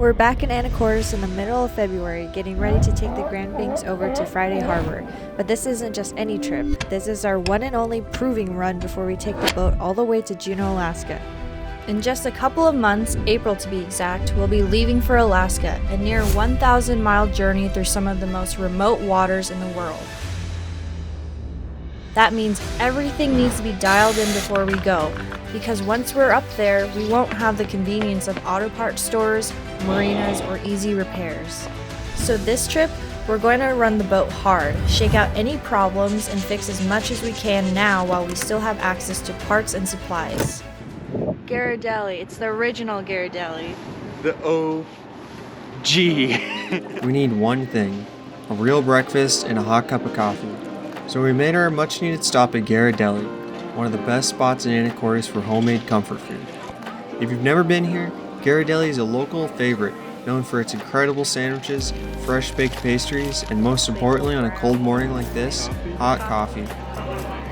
We're back in Anacortes in the middle of February, getting ready to take the Grand Banks over to Friday Harbor. But this isn't just any trip. This is our one and only proving run before we take the boat all the way to Juneau, Alaska. In just a couple of months, April to be exact, we'll be leaving for Alaska, a near 1,000-mile journey through some of the most remote waters in the world. That means everything needs to be dialed in before we go, because once we're up there, we won't have the convenience of auto parts stores, marinas, or easy repairs. So this trip, we're going to run the boat hard, shake out any problems, and fix as much as we can now while we still have access to parts and supplies. Ghirardelli, it's the original Ghirardelli. The OG. We need one thing, a real breakfast and a hot cup of coffee. So we made our much needed stop at Ghirardelli, one of the best spots in Anacortes for homemade comfort food. If you've never been here, Ghirardelli is a local favorite, known for its incredible sandwiches, fresh baked pastries, and most importantly on a cold morning like this, hot coffee.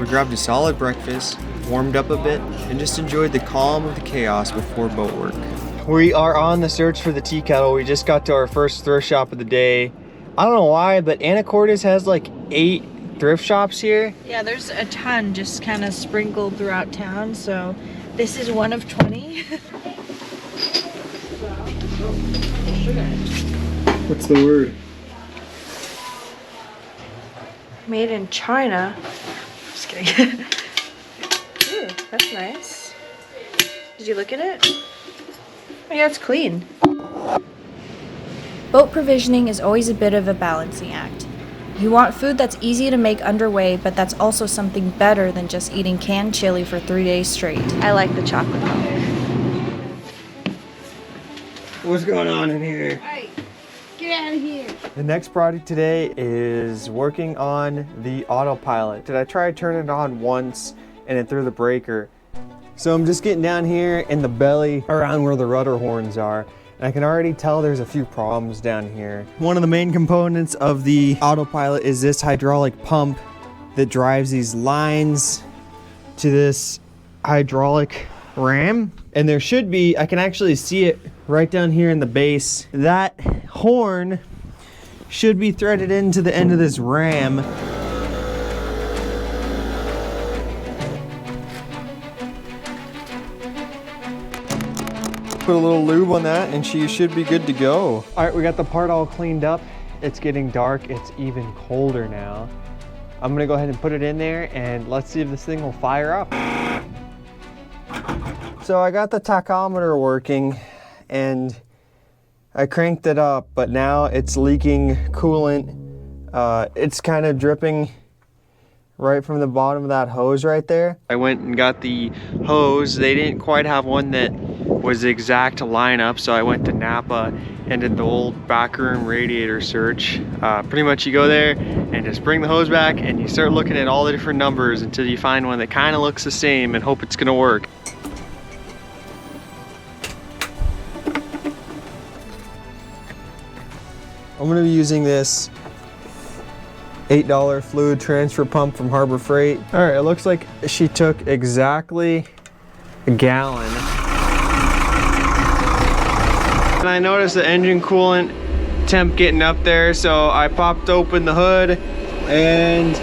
We grabbed a solid breakfast, warmed up a bit, and just enjoyed the calm of the chaos before boat work. We are on the search for the tea kettle. We just got to our first thrift shop of the day. I don't know why, but Anacortes has like 8 thrift shops here. Yeah, there's a ton just kind of sprinkled throughout town, so this is one of 20. What's the word? Made in China. Just kidding. Ooh, that's nice. Did you look at it? Oh yeah, it's clean. Boat provisioning is always a bit of a balancing act. You want food that's easy to make underway, but that's also something better than just eating canned chili for 3 days straight. I like the chocolate milk. What's going on in here? Hey, get out of here. The next project today is working on the autopilot. Did I try to turn it on once and it threw the breaker? So I'm just getting down here in the belly around where the rudder horns are. And I can already tell there's a few problems down here. One of the main components of the autopilot is this hydraulic pump that drives these lines to this hydraulic ram. And there should be, I can actually see it right down here in the base. That horn should be threaded into the end of this ram. Put a little lube on that and she should be good to go. All right, we got the part all cleaned up. It's getting dark, it's even colder now. I'm gonna go ahead and put it in there and let's see if this thing will fire up. So I got the tachometer working and I cranked it up, but now it's leaking coolant. It's kind of dripping right from the bottom of that hose right there. I went and got the hose. They didn't quite have one that was the exact lineup, so I went to Napa and did the old backroom radiator search. Pretty much you go there and just bring the hose back and you start looking at all the different numbers until you find one that kind of looks the same and hope it's gonna work. I'm gonna be using this $8 fluid transfer pump from Harbor Freight. All right, it looks like she took exactly a gallon. And I noticed the engine coolant temp getting up there, so I popped open the hood and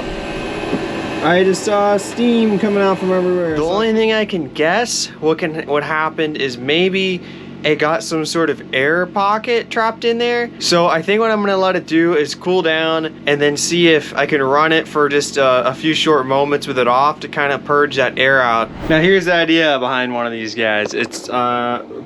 I just saw steam coming out from everywhere. The only thing I can guess what happened is maybe it got some sort of air pocket trapped in there. So I think what I'm gonna let it do is cool down and then see if I can run it for just a few short moments with it off to kind of purge that air out. Now here's the idea behind one of these guys. It's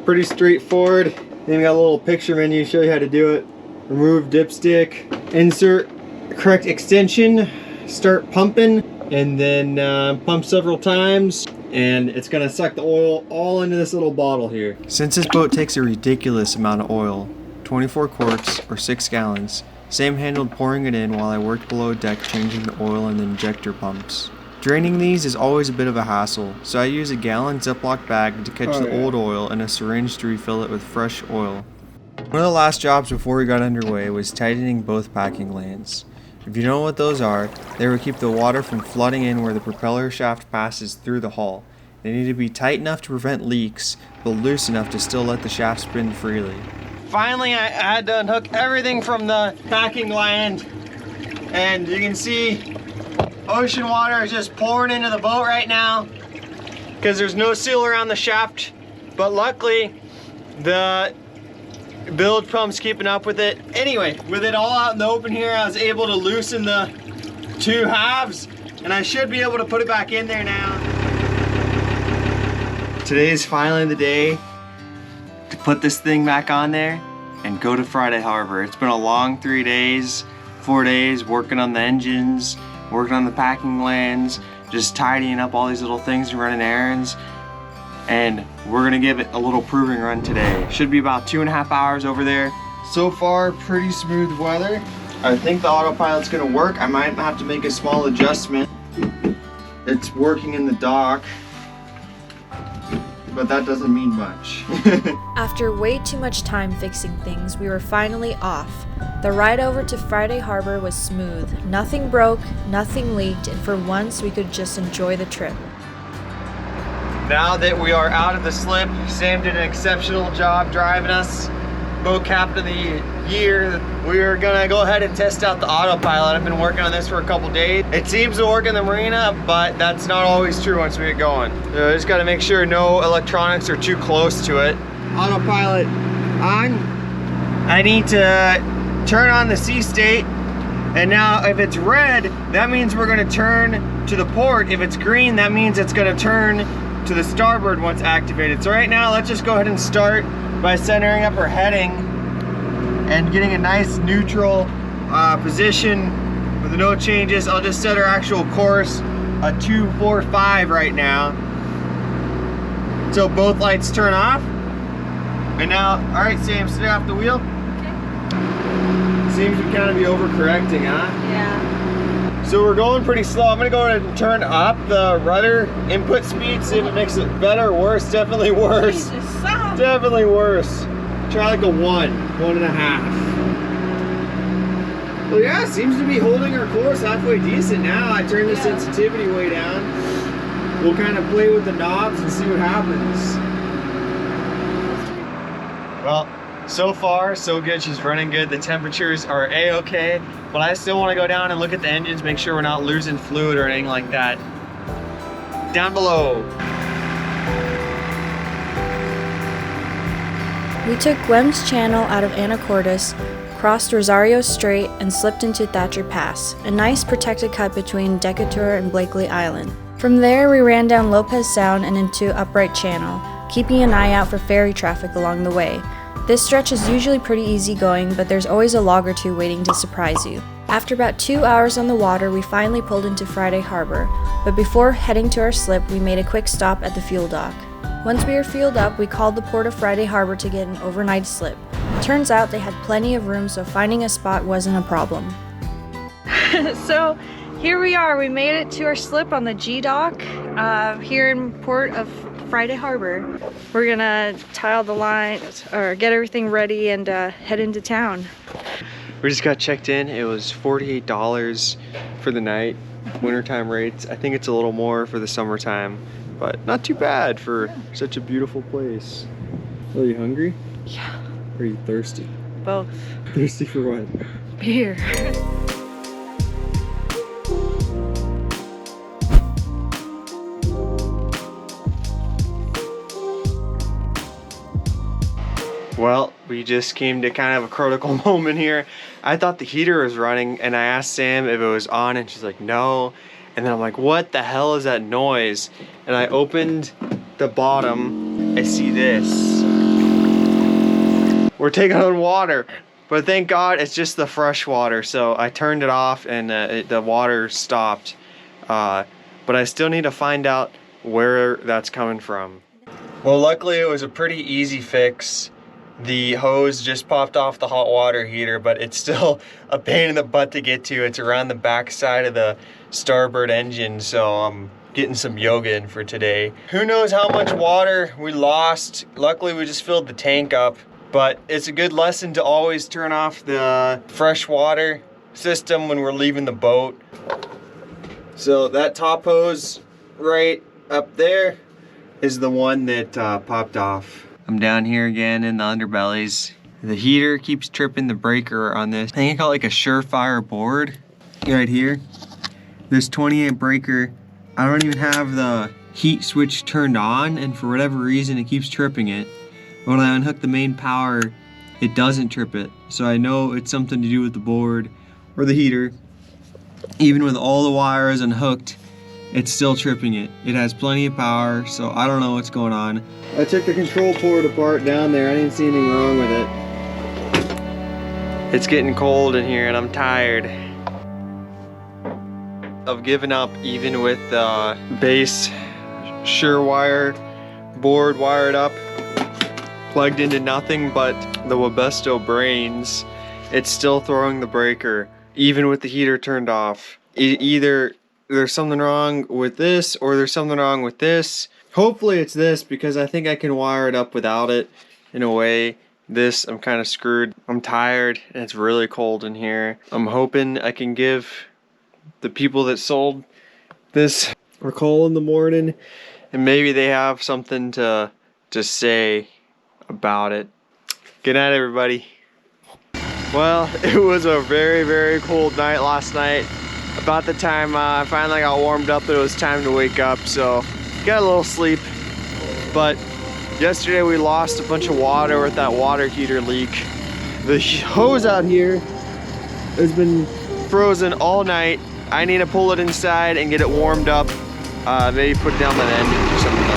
pretty straightforward. Then we got a little picture menu to show you how to do it. Remove dipstick, insert correct extension, start pumping, and then pump several times. And it's gonna suck the oil all into this little bottle here. Since this boat takes a ridiculous amount of oil, 24 quarts or 6 gallons, Sam handled pouring it in while I worked below deck changing the oil in the injector pumps. Draining these is always a bit of a hassle, so I use a gallon Ziploc bag to catch the old oil and a syringe to refill it with fresh oil. One of the last jobs before we got underway was tightening both packing lands. If you know what those are, they will keep the water from flooding in where the propeller shaft passes through the hull. They need to be tight enough to prevent leaks, but loose enough to still let the shaft spin freely. Finally, I had to unhook everything from the packing land, and you can see ocean water is just pouring into the boat right now because there's no seal around the shaft, but luckily the bilge pump's keeping up with it. Anyway, with it all out in the open here, I was able to loosen the two halves, and I should be able to put it back in there now. Today is finally the day to put this thing back on there and go to Friday Harbor. It's been a long 3 days, 4 days working on the engines, working on the packing lands, just tidying up all these little things and running errands. And we're gonna give it a little proving run today. Should be about 2.5 hours over there. So far, pretty smooth weather. I think the autopilot's gonna work. I might have to make a small adjustment. It's working in the dock, but that doesn't mean much. After way too much time fixing things, we were finally off. The ride over to Friday Harbor was smooth. Nothing broke, nothing leaked, and for once we could just enjoy the trip. Now that we are out of the slip, Sam did an exceptional job driving us. Boat Captain of the Year. We're gonna go ahead and test out the autopilot. I've been working on this for a couple days. It seems to work in the marina, but that's not always true once we get going. So I just gotta make sure no electronics are too close to it. Autopilot on. I need to turn on the sea state, and now if it's red, that means we're gonna turn to the port. If it's green, that means it's gonna turn to the starboard once activated. So right now, let's just go ahead and start by centering up our heading and getting a nice neutral position with no changes. I'll just set our actual course, a 245 right now. So both lights turn off. And now, all right, Sam, stay off the wheel. Okay. Seems to kind of be overcorrecting, huh? Yeah. So we're going pretty slow. I'm gonna go ahead and turn up the rudder input speed, see if it makes it better or worse. Definitely worse. Definitely worse. Try like a 1.5. Well, yeah, it seems to be holding our course halfway decent now. I turned the sensitivity way down. We'll kind of play with the knobs and see what happens. Well, so far, so good. She's running good. The temperatures are a-okay, but I still want to go down and look at the engines, make sure we're not losing fluid or anything like that. Down below. We took Güemes Channel out of Anacortes, crossed Rosario Strait, and slipped into Thatcher Pass, a nice protected cut between Decatur and Blakely Island. From there, we ran down Lopez Sound and into Upright Channel, keeping an eye out for ferry traffic along the way. This stretch is usually pretty easy going, but there's always a log or two waiting to surprise you. After about 2 hours on the water, we finally pulled into Friday Harbor, but before heading to our slip, we made a quick stop at the fuel dock. Once we were fueled up, we called the port of Friday Harbor to get an overnight slip. Turns out they had plenty of room, so finding a spot wasn't a problem. So here we are, we made it to our slip on the G dock here in port of Friday Harbor. We're gonna tile the line or get everything ready and head into town. We just got checked in. It was $48 for the night, wintertime rates. I think it's a little more for the summertime, but not too bad for such a beautiful place. Are you hungry? Yeah. Or are you thirsty? Both. Thirsty for what? Beer. Well, we just came to kind of a critical moment here. I thought the heater was running, and I asked Sam if it was on, and she's like, no. And then I'm like, what the hell is that noise? And I opened the bottom, I see this. We're taking on water, but thank God it's just the fresh water. So I turned it off and the water stopped. But I still need to find out where that's coming from. Well, luckily it was a pretty easy fix. The hose just popped off the hot water heater, but it's still a pain in the butt to get to. It's around the back side of the starboard engine, so I'm getting some yoga in for today. Who knows how much water we lost. Luckily, we just filled the tank up, but it's a good lesson to always turn off the fresh water system when we're leaving the boat. So that top hose right up there is the one that popped off. I'm down here again in the underbellies. The heater keeps tripping the breaker on this. I think I call it like a Surefire board right here. This 20 amp breaker, I don't even have the heat switch turned on, and for whatever reason it keeps tripping it. When I unhook the main power, it doesn't trip it. So I know it's something to do with the board or the heater. Even with all the wires unhooked, it's still tripping it. It has plenty of power, so I don't know what's going on. I took the control port apart down there. I didn't see anything wrong with it. It's getting cold in here and I'm tired of giving up, even with the base Surefire board wired up, plugged into nothing but the Webesto brains. It's still throwing the breaker, even with the heater turned off. Either there's something wrong with this or there's something wrong with this. Hopefully it's this, because I think I can wire it up without it in a way. This, I'm kind of screwed. I'm tired and it's really cold in here. I'm hoping I can give the people that sold this a call in the morning and maybe they have something to say about it. Good night, everybody. Well, it was a very, very cold night last night. About the time I finally got warmed up, it was time to wake up, so got a little sleep. But yesterday we lost a bunch of water with that water heater leak. The hose out here has been frozen all night. I need to pull it inside and get it warmed up. Maybe put it down by the engine or something.